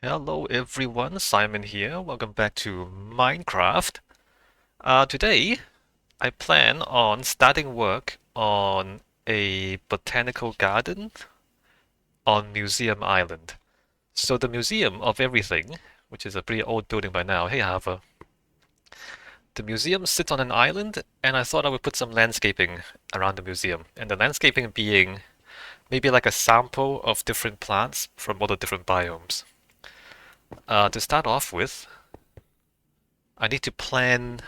Hello everyone, Simon here. Welcome back to Minecraft. Today, I plan on starting work on a botanical garden on Museum Island. So the Museum of Everything, which is a pretty old building by now. Hey Harper. The museum sits on an island, and I thought I would put some landscaping around the museum. And the landscaping being maybe like a sample of different plants from all the different biomes. To start off with, I need to plan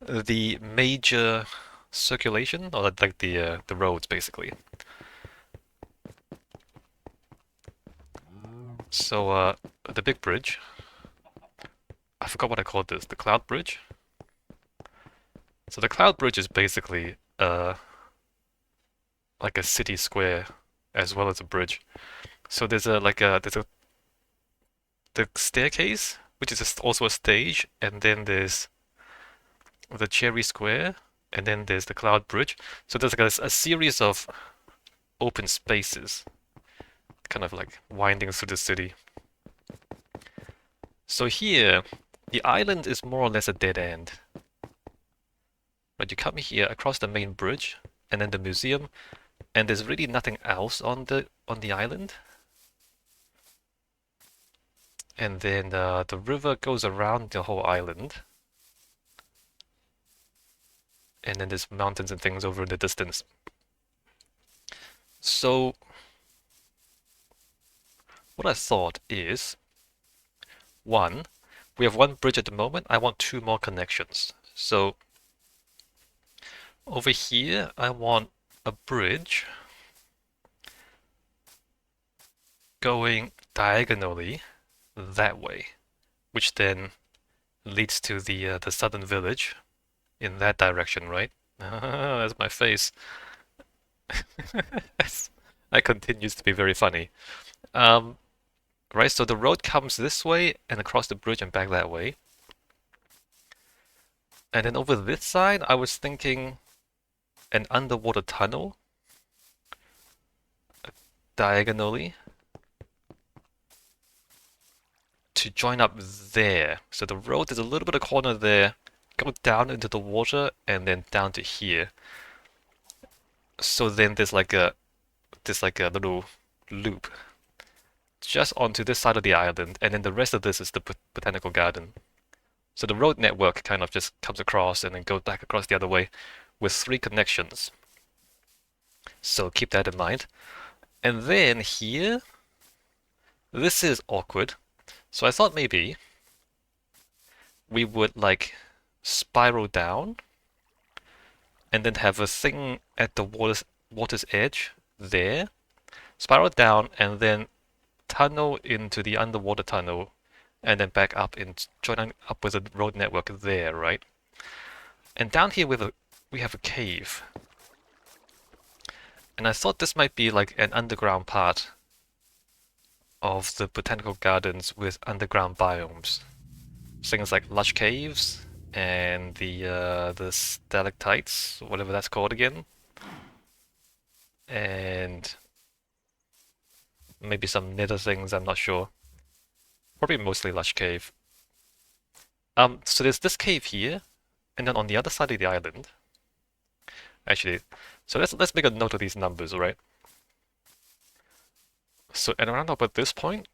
the major circulation, or like the roads basically. So the big bridge, I forgot what I called this, the cloud bridge. So the cloud bridge is basically like a city square as well as a bridge. So there's a the staircase, which is also a stage, and then there's the cherry square, and then there's the cloud bridge. So there's like a series of open spaces, kind of like winding through the city. So here, the island is more or less a dead end. Right, you come here across the main bridge, and then the museum, and there's really nothing else on the island. And then the river goes around the whole island, and then there's mountains and things over in the distance. So what I thought is, one, we have one bridge at the moment. I want two more connections. So over here, I want a bridge going diagonally that way, which then leads to the southern village in that direction, right? That's my face. That continues to be very funny. Um, right, so the road comes this way and across the bridge and back that way. And then over this side, I was thinking an underwater tunnel diagonally to join up there. So the road is a little bit of corner there, go down into the water and then down to here. So then there's like a little loop just onto this side of the island, and then the rest of this is the botanical garden. So the road network kind of just comes across and then goes back across the other way with three connections. So keep that in mind. And then here, this is awkward. So I thought maybe we would like spiral down and then have a thing at the water's edge there, spiral down and then tunnel into the underwater tunnel and then back up and join up with a road network there, right? And down here we have a cave. And I thought this might be like an underground part of the botanical gardens with underground biomes. Things like lush caves and the stalactites, whatever that's called again. And maybe some nether things, I'm not sure. Probably mostly lush cave. So there's this cave here, and then on the other side of the island, actually, so let's make a note of these numbers, all right? So at around about this point,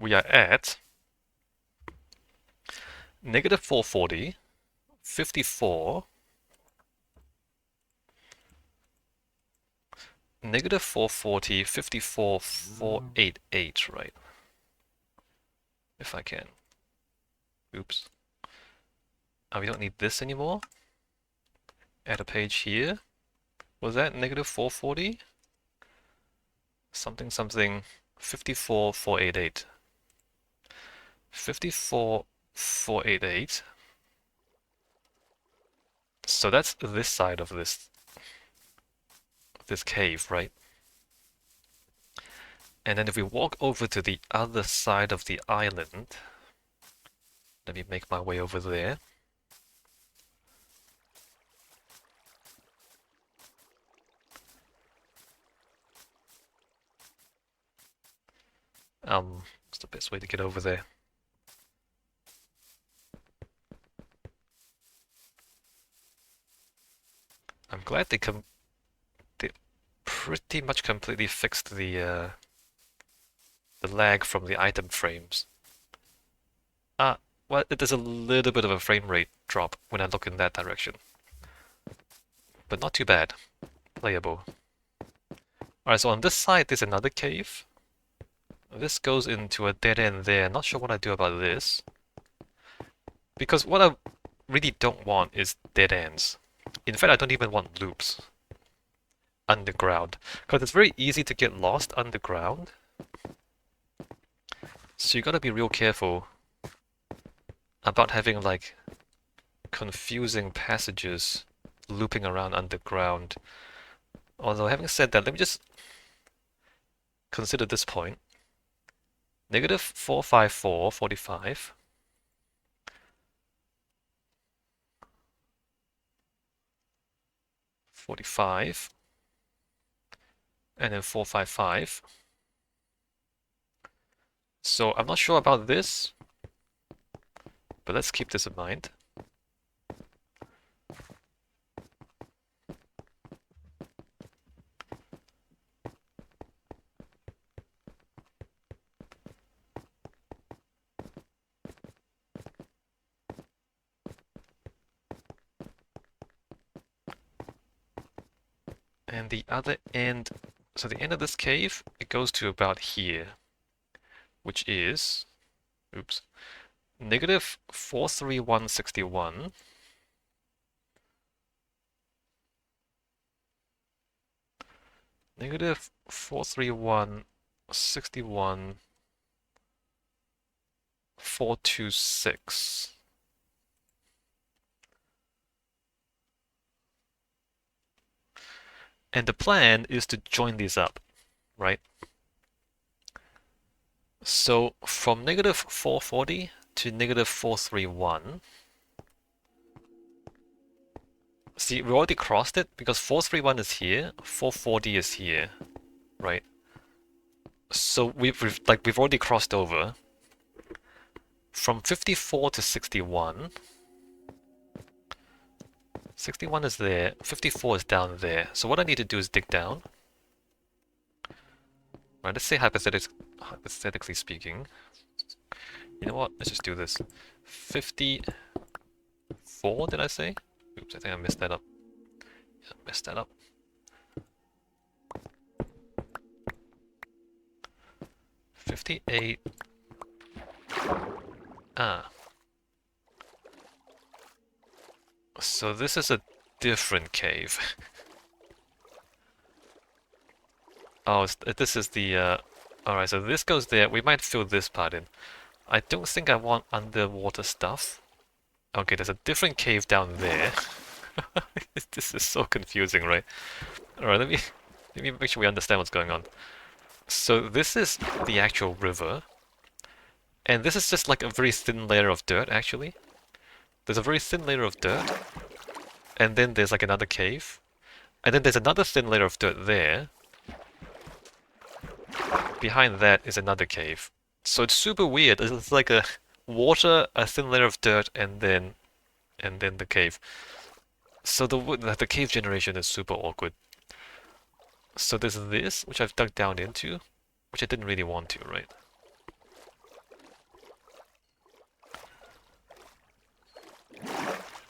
we are at negative 440, 54, negative 440, 54, 488, right? If I can. Oops. We don't need this anymore. Add a page here. Was that negative 440? Something something 54, 488. 54, 488. So that's this side of this cave, right? And then if we walk over to the other side of the island, let me make my way over there. What's the best way to get over there? I'm glad they pretty much completely fixed the lag from the item frames. Ah, well, there's a little bit of a frame rate drop when I look in that direction, but not too bad. Playable. Alright, so on this side there's another cave. This goes into a dead end there. Not sure what I do about this. Because what I really don't want is dead ends. In fact, I don't even want loops underground. Because it's very easy to get lost underground. So you gotta be real careful about having like confusing passages looping around underground. Although having said that, let me just consider this point. Negative 454, 45. 45. And then 455. So I'm not sure about this, but let's keep this in mind. And the other end, so the end of this cave, it goes to about here, which is, oops, negative 43161. Negative 43161 426. And the plan is to join these up, right? So from negative 440 to negative 431. See, we already crossed it because 431 is here, 440 is here, right? So we've already crossed over. From 54 to 61. 61 is there, 54 is down there. So what I need to do is dig down. Right, let's say hypothetically speaking. You know what? Let's just do this. 54, did I say? Oops, I think I messed that up. Yeah, messed that up. 58. Ah. So this is a different cave. Oh, this is the... Alright, so this goes there. We might fill this part in. I don't think I want underwater stuff. Okay, there's a different cave down there. This is so confusing, right? Alright, let me make sure we understand what's going on. So this is the actual river. And this is just like a very thin layer of dirt, actually. There's a very thin layer of dirt. And then there's like another cave. And then there's another thin layer of dirt there. Behind that is another cave. So it's super weird. It's like a water, a thin layer of dirt, and then the cave. So the cave generation is super awkward. So there's this, which I've dug down into, which I didn't really want to, right?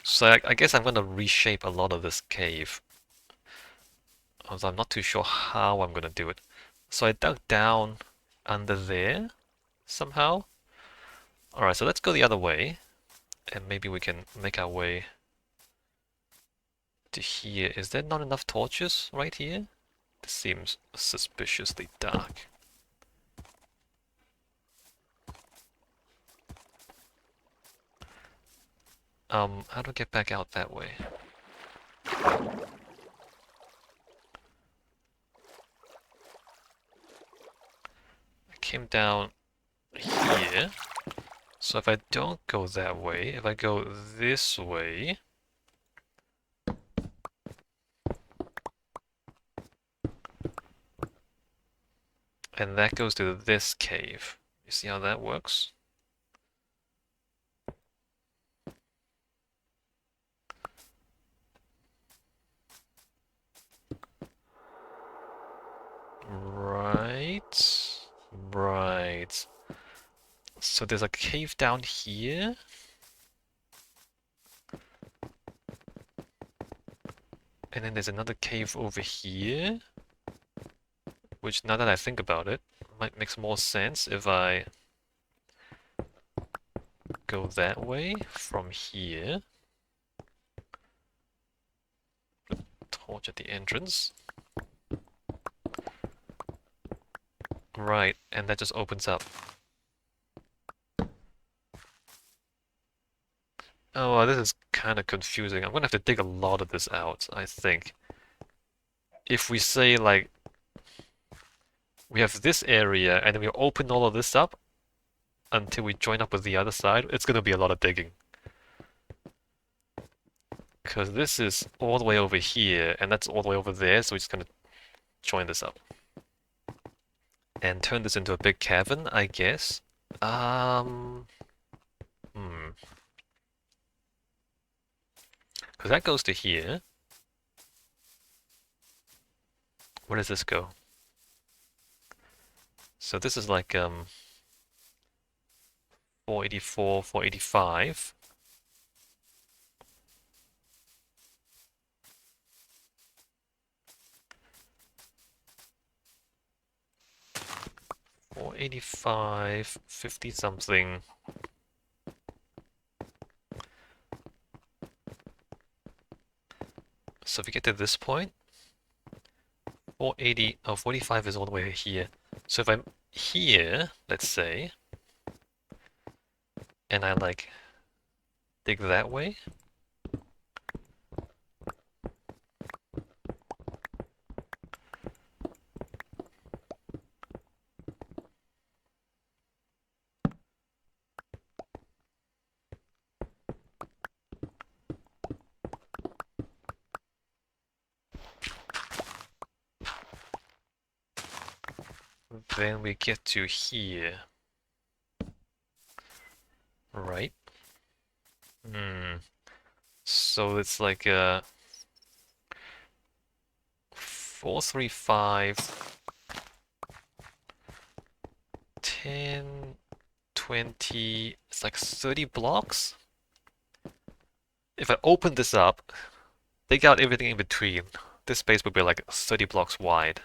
So I guess I'm gonna reshape a lot of this cave. Although I'm not too sure how I'm gonna do it. So I dug down under there, somehow. Alright, so let's go the other way. And maybe we can make our way to here. Is there not enough torches right here? This seems suspiciously dark. How do I get back out that way? I came down here. So if I don't go that way, if I go this way... And that goes to this cave. You see how that works? Right. Right. So there's a cave down here. And then there's another cave over here. Which, now that I think about it, might make more sense if I go that way from here. Torch at the entrance. Right, and that just opens up. Oh, well, this is kind of confusing. I'm gonna have to dig a lot of this out, I think. If we say, like, we have this area, and then we open all of this up until we join up with the other side, it's gonna be a lot of digging. Because this is all the way over here, and that's all the way over there, so we're just gonna join this up. And turn this into a big cavern, I guess. Hmm. Because that goes to here. Where does this go? So this is like 484, 485. Or 85, 50 something. So if we get to this point, 480, oh, 45 is all the way here. So if I'm here, let's say, and I like dig that way, then we get to here, right? So it's like 435, 10, 20, it's like 30 blocks. If I open this up, dig out everything in between, this space would be like 30 blocks wide.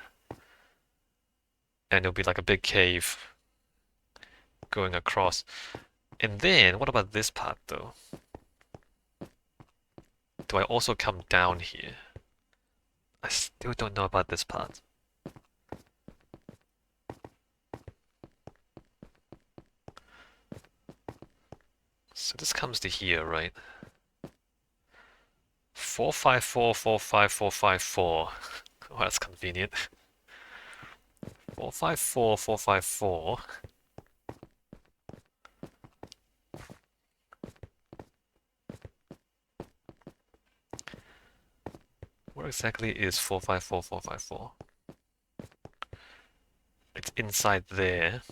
And it'll be like a big cave going across. And then, what about this part though? Do I also come down here? I still don't know about this part. So this comes to here, right? 454, 454, 454. Oh, that's convenient. 454, 454. Where exactly is 454, 454? It's inside there.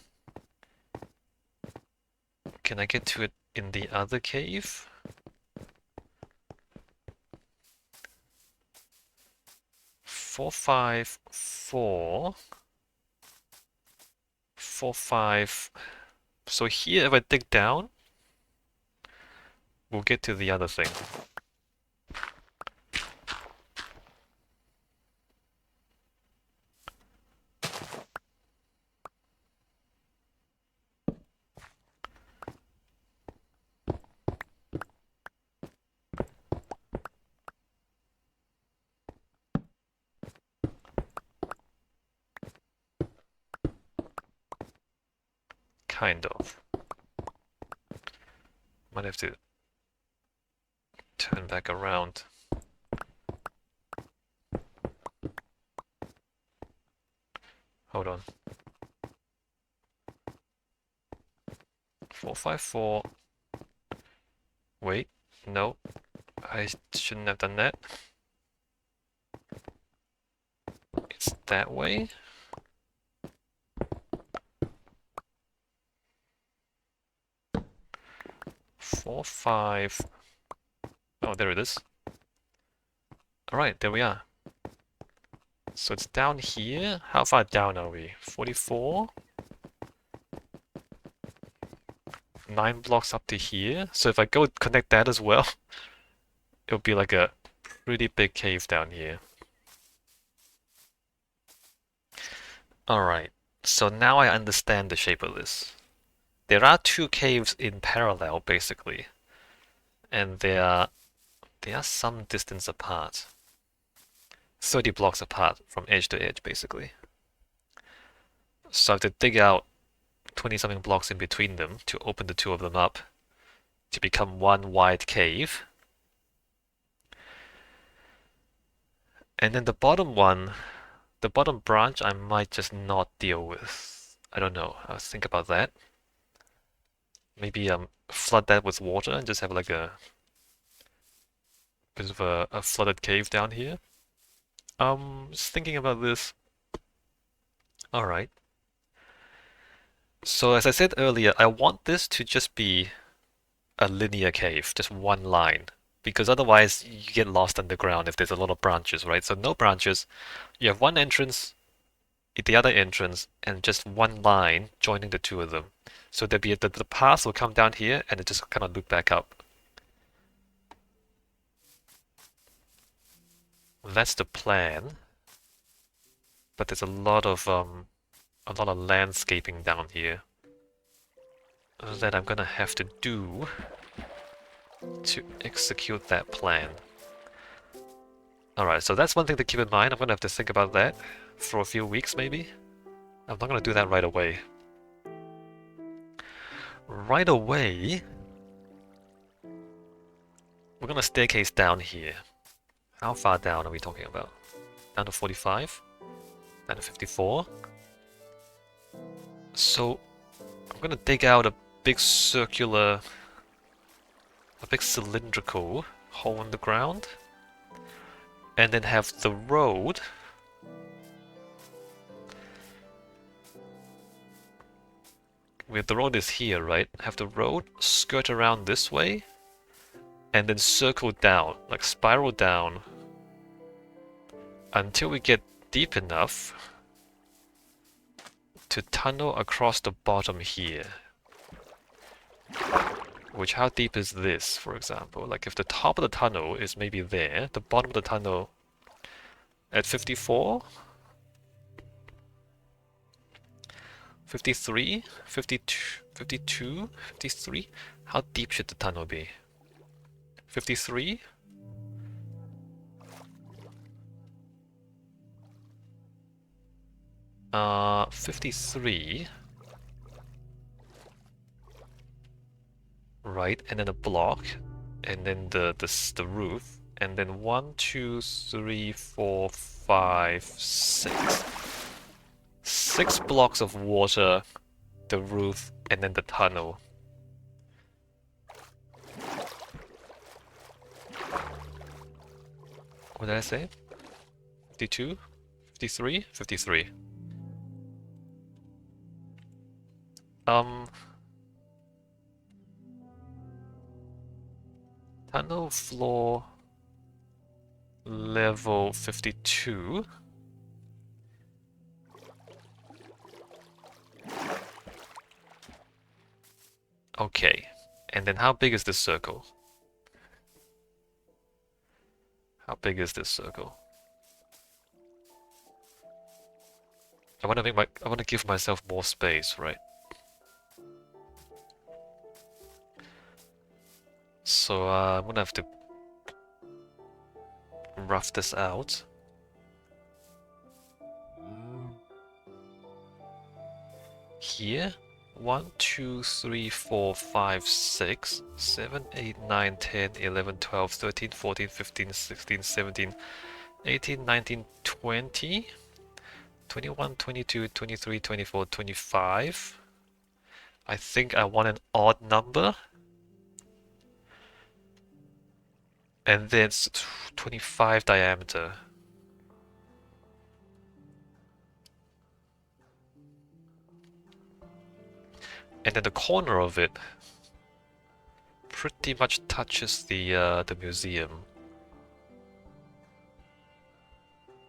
Can I get to it in the other cave? 454. 4-5. So here, if I dig down, we'll get to the other thing. Kind of. Might have to turn back around. Hold on. 454. Wait, no. I shouldn't have done that. It's that way. 4, 5. Oh, there it is. Alright, there we are. So it's down here. How far down are we? 44? 9 blocks up to here. So if I go connect that as well, it'll be like a pretty big cave down here. Alright, so now I understand the shape of this. There are 2 caves in parallel, basically. And they are some distance apart. 30 blocks apart from edge to edge, basically. So I have to dig out 20-something blocks in between them to open the 2 of them up to become one wide cave. And then the bottom one, the bottom branch, I might just not deal with. I don't know. I'll think about that. Maybe flood that with water and just have like a bit of a flooded cave down here. Just thinking about this. Alright. So as I said earlier, I want this to just be a linear cave, just one line. Because otherwise you get lost underground if there's a lot of branches, right? So no branches. You have one entrance, the other entrance, and just one line joining the 2 of them. So there'll be the path will come down here and it just kind of loop back up. That's the plan. But there's a lot of landscaping down here that I'm gonna have to do to execute that plan. Alright, so that's one thing to keep in mind. I'm gonna have to think about that for a few weeks maybe. I'm not gonna do that right away. Right away, we're gonna staircase down here. How far down are we talking about? Down to 45? Down to 54? So, I'm gonna dig out a big circular, a big cylindrical hole in the ground, and then have the road the road is here, right? Have the road skirt around this way and then circle down, like spiral down until we get deep enough to tunnel across the bottom here. Which, how deep is this, for example? Like if the top of the tunnel is maybe there, the bottom of the tunnel at 54? 53? 52? 52? 53? How deep should the tunnel be? 53? Uh, 53. Right, and then a block, and then the roof, and then 1, 2, 3, 4, 5, 6. 6 blocks of water, the roof, and then the tunnel. What did I say? 52? 53? 53. Tunnel floor level 52. Okay, and then how big is this circle? How big is this circle? I want to give myself more space, right? So I'm gonna have to rough this out. Here, 1, 2, 3, 4, 5, 6, 7, 8, 9, 10, 11, 12, 13, 14, 15, 16, 17, 18, 19, 20, 21, 22, 23, 24, 25. I think I want an odd number. And then it's 25 diameter. And then the corner of it, pretty much touches the museum.